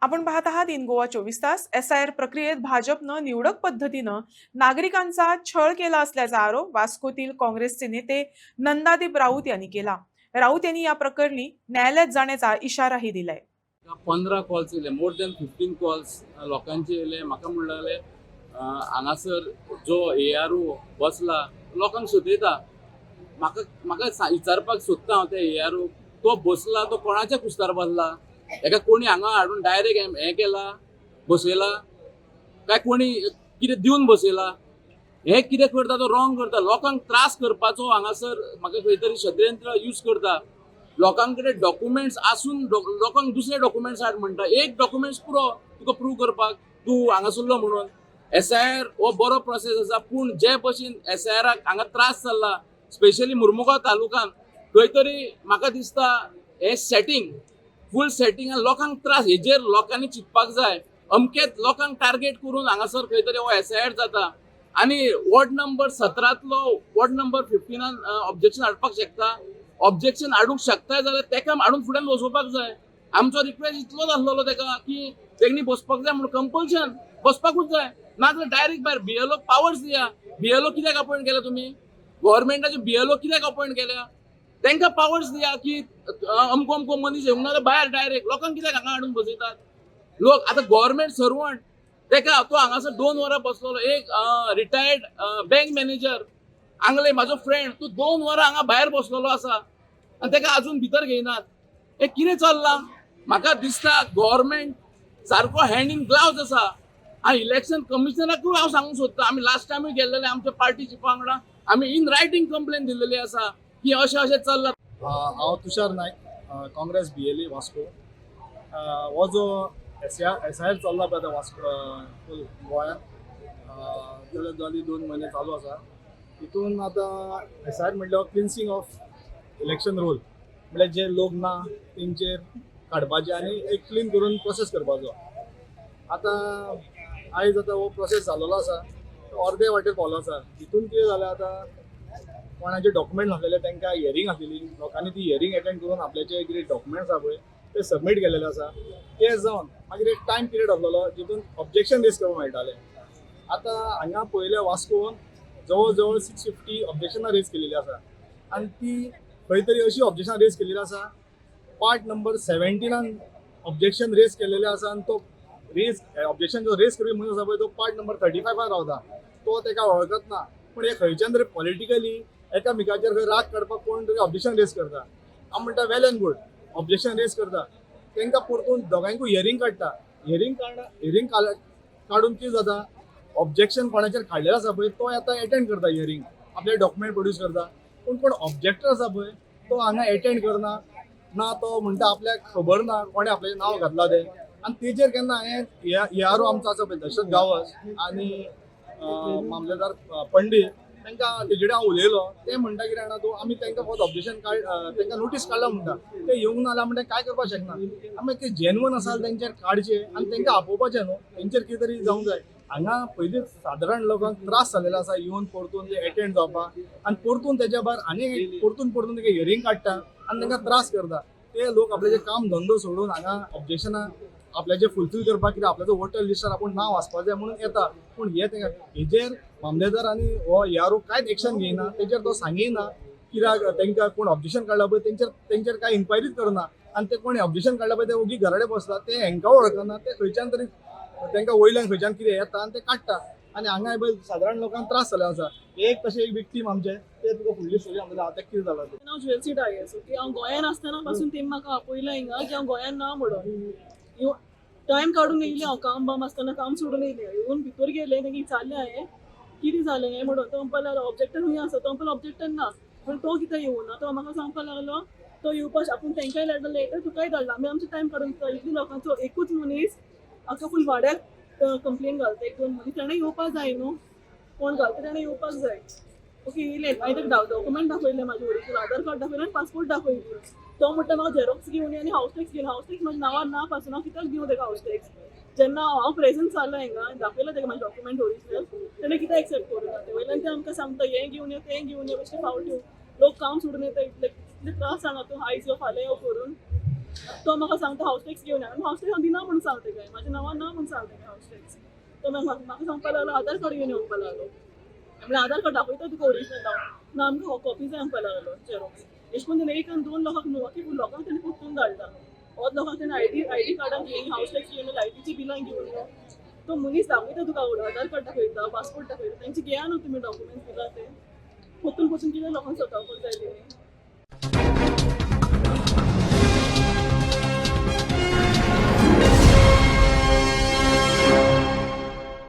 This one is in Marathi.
आपण पाहत आहात इन गोवा 24 तास. SIR प्रक्रियेत भाजपनं निवडक पद्धतीनं नागरिकांचा छळ केला असल्याचा आरोप वास्कोतील काँग्रेसचे नेते नंदादीप राऊत यांनी केला. राऊत यांनी या प्रकरणी न्यायालयात जाण्याचा इशाराही दिलाय. 15 कॉल्स येले, मोर दॅन 15 कॉल्स लोकांचे येले. म्हाका म्हणलें हांगासर जो ARO बसला लोकांक सोदयता. म्हाका विचारपाक सोदता हांव त्या ARO तो बसला तो कोणाच्या कुस्तार बसला? एका कोणी हांगा हाडून डायरेक्ट हे केला बसयला काय कोणी कितें दिवन बसयला? हे कितें करता तो रॉंग करता. लोकांक त्रास करपाचो हांगासर म्हाका खंय तरी षड्यंत्र यूज करता. लोकांकडे डॉक्युमेंट्स आसून लोकांक दुसरे डॉक्युमेंट्स हाड म्हणटा. एक डॉक्युमेंट्स पुरो तुका प्रूव करपाक तूं हांगासरलो म्हणून. SIR हो बरो प्रोसेस आसा, पूण जे भशेन SIRाक हांगा त्रास जाल्ला स्पेशली मुर्मुगांव तालुक्यान खंय तरी म्हाका दिसता हे सेटिंग फूल सेटिंग लोकांक त्रास हेजेर लोकांनी चिंतपाक जाय. अमकेच लोकांक टार्गेट करून हांगासर खंय तरी हो SIR जाता. आनी वॉर्ड नंबर 17तलो वॉर्ड नंबर 15 ऑब्जेक्शन हाडपाक शकता. ऑब्जेक्शन हाडूंक शकता जाल्यार तेका हाडून फुड्यान बसोवपाक जाय. आमचो रिक्वेस्ट इतलोच आसलोलो तेका की तेणी बसपाक जाय म्हणून कंपल्शन बसपाकूच जाय. नाजाल्यार डायरेक्ट भायर BLO पावर्स दिया. BLO कित्याक अपॉइंट केला तुमी? गव्हर्नमेंटाचे BLO कित्याक अपॉइंट केल्या? तांकां पावर्स दिया की अमको अमको मनीस येवंक ना भायर डायरेक्ट लोकांक कित्याक हांगा हाडून बसयतात? लोक आतां गव्हर्नमेंट सर्वंट तेका तो हांगासर 2 वरां बसलोलो. एक रिटायर्ड बँक मॅनेजर आंगले म्हाजो फ्रेंड तो 2 वरां हांगा भायर बसलेलो आसा आनी तेका अजून भितर घेयनात. हे कितें चल्लां? म्हाका दिसता गव्हर्नमेंट सारको हँड इन ग्लावज आसा. इलेक्शन कमिशनराकूय हांव सांगूंक सोदता. आमी लास्ट टायमूय गेल्लेले आमच्या पार्टी चिफा वांगडा आमी इन रायटींग कंप्लेन दिल्लेली आसा की अशें चल्लां. हांव तुषार नायक, काँग्रेस BLA वास्को. हो जो SIR चल्ला पळय आतां वास्को फूल गोंयांत जाली 2 म्हयने चालू आसा. हितून आतां SIR म्हटल्यार क्लिन्सिंग ऑफ इलेक्शन रोल म्हळ्यार जे लोक ना तेंचेर काडपाचे आनी एक क्लीन करून प्रोसेस करपाचो. आतां आयज आतां हो प्रोसेस जाल्लो आसा तो अर्दे वाटेर पावलो आसा. हितून कितें जालें आतां कोणाचे डॉक्युमेंट नासलेले तांकां हियरींग आसलेली. लोकांनी ती हियरींग अटेंड करून आपल्याचे कितें डॉक्युमेंट्स आसा पळय ते सबमीट केलेले आसा. ते जावन मागीर एक टायम पिरियड आसलेलो जितून ऑब्जेक्शन रेज करपाक मेळटालें. आतां हांगा पयल्या वास्कोन जवळ जवळ 650 ऑब्जेक्शनां रेज केलेली आसा आनी ती खंय तरी अशी ऑब्जेक्शनां रेज केलेली आसा पार्ट नंबर 17 ऑब्जेक्शन रेज केलेले आसा आनी तो ऑब्जेक्शन जो रेज करपी मनीस आसा पळय तो पार्ट नंबर 35 रावता. तो ताका वळखत ना. पूण हे खंयच्यान तरी पॉलिटिकली एकामेकाचेर खंय राग काडपाक कोण तरी ऑब्जेक्शन रेज करता. हांव म्हणटा वेल एंड गूड ऑब्जेक्शन रेज करता. तांकां परतून दोगांयकूय हियरींग काडटा. हियरींग काडून कितें जाता ऑब्जेक्शन कोणाचेर काडलेलो आसा पळय तो आतां एटेंड करता हियरींग आपले डॉक्युमेंट प्रोड्यूस करता. पूण कोण ऑब्जेक्टर आसा पळय तो हांगा एटेंड करना ना. तो म्हणटा आपल्याक खबर ना कोणें आपलें नांव घातलां तें. आनी तेजेर केन्ना हांवें ARO आमचो आसा पळय दशरथ गांवस आनी मामलेदार पंडीत तांकां तेजेडे हांव उलयलो. ते म्हणटा कितें जाणा तूं आमी तांकां फक्त ऑब्जेक्शन तांकां नोटीस काडला म्हणटा. ते येवंक ना जाल्यार म्हणटा काय करपाक शकना. आमी ते जेन्युअन आसा तेंचेर काडचे आनी तांकां आपोवपाचें न्हू. तेंचेर कितें तरी जावंक जाय. हांगा पयलींच सादारण लोकांक त्रास जाल्लेलो आसा येवन परतून ते एटेंड जावपाक आनी परतून तेच्या भायर आनी परतून ते हियरींग काडटा आनी तांकां त्रास करता. ते लोक आपले जे काम धंदो सोडून हांगा ऑब्जेक्शनां आपल्याचे फुलफील करपाक कितें आपल्याचो वोटर लिस्टार आपूण नांव वाचपाक जाय म्हणून येता. पूण हेजेर मामलेदार आनी हो ARO कांयच एक्शन घेयना. तेजेर तो सांगयना कित्याक तांकां कोण ऑब्जेक्शन काडला पळय तेंचेर कांय इन्क्वायरीच करना. आनी ते कोणी ऑब्जेक्शन काडला पळय ते ओगी घराडे बसला. ते हांकां वळखना. ते खंयच्यान तरी तांकां वयल्यान खंयच्यान कितें येता आनी ते काडटा. आनी हांगा पळय सादारण लोकांक त्रास जाल्ले आसा. एक तशें एक विक्टीम आमचे ते तुका फुडली स्टोरी आमकां आतां कितें जालां तें. हांव ज्वेलसी डायस ओके. हांव गोंयान आसतना पासून तेमी म्हाका आपयला हिंगा की हांव गोंयान ना म्हणून. टायम काडून येयलें हांव काम बाम आसतना काम सोडून येयलें. येवन भितर गेलें तांकां विचारलें हांवें कितें जालें हें म्हणून. तो म्हणपाक लागलो ऑब्जेक्टर खंय आसा. तो म्हणपाक ऑब्जेक्टर ना. पूण तो कित्याक येवना. तो म्हाका सांगपाक लागलो तो येवपाक आपूण तांकांय धाडला लेटर तुकाय धाडला. आमी आमचो टायम काडून इतली लोकांचो एकूच मनीस हाका फूल वाड्याक कंप्लेन घालता. 1-2 मनीस ताणें येवपाक जाय न्हू. कोण घालता ताणें येवपाक जाय. ओके येयलें. हांवें ताका डॉक्युमेंट दाखयलें म्हाजें ओरिजिनल आधार कार्ड दाखयलें आनी पासपोर्ट दाखयली. तो म्हणटा म्हाका झेरॉक्स घेवन आनी हावस टॅक्स घेवन. हावस टॅक्स म्हाज्या नांवार ना पासून हांव कित्याक दिवं ताका हावस टॅक्स. जेन्ना हांव प्रेझंट जालो हिंगा दाखयलो ताका म्हाजे डॉक्युमेंट ओरिजिनल ताणें कित्याक एक्सेप्ट करूना. ते वयल्यान ते आमकां सांगता हें घेवन यो तें घेवन यो. बेश्टे फावटी लोक काम सोडून येता. इतले त्रास सांगा तूं आयज यो फाल्यां यो करून. तो म्हाका सांगता हाऊस टॅक्स घेवन हांव हाऊस टॅक्स दिना म्हणून सांगता काय माझ्या नांवान ना म्हणून सांगता काय हाऊस टॅक्स तो म्हाका सांगपा लागलो आधार कार्ड घेवन येवपा लागलो म्हणल्यार आधार कार्ड दाखयता तुका ओरिजिनल ना आमकां कॉपी जाय म्हणपा लागलो झेरॉक्स अशें करून ताणें एक आनी 2 लोकांक न्हू बाकी लोकांक ताणें कुत्तून धाडला होच लोकांक ताणें आयडी कार्डान घेवन हाऊस टॅक्स घेवन लायटीची बिलां घेवन यो तो मनीस दाखयता तुका आधार कार्ड दाखयता पासपोर्ट दाखयता तेंचे घेया न्हू तुमी डॉक्युमेंट्स दिला ते परतून कितें लोकांक सतावपाक जाय तेणी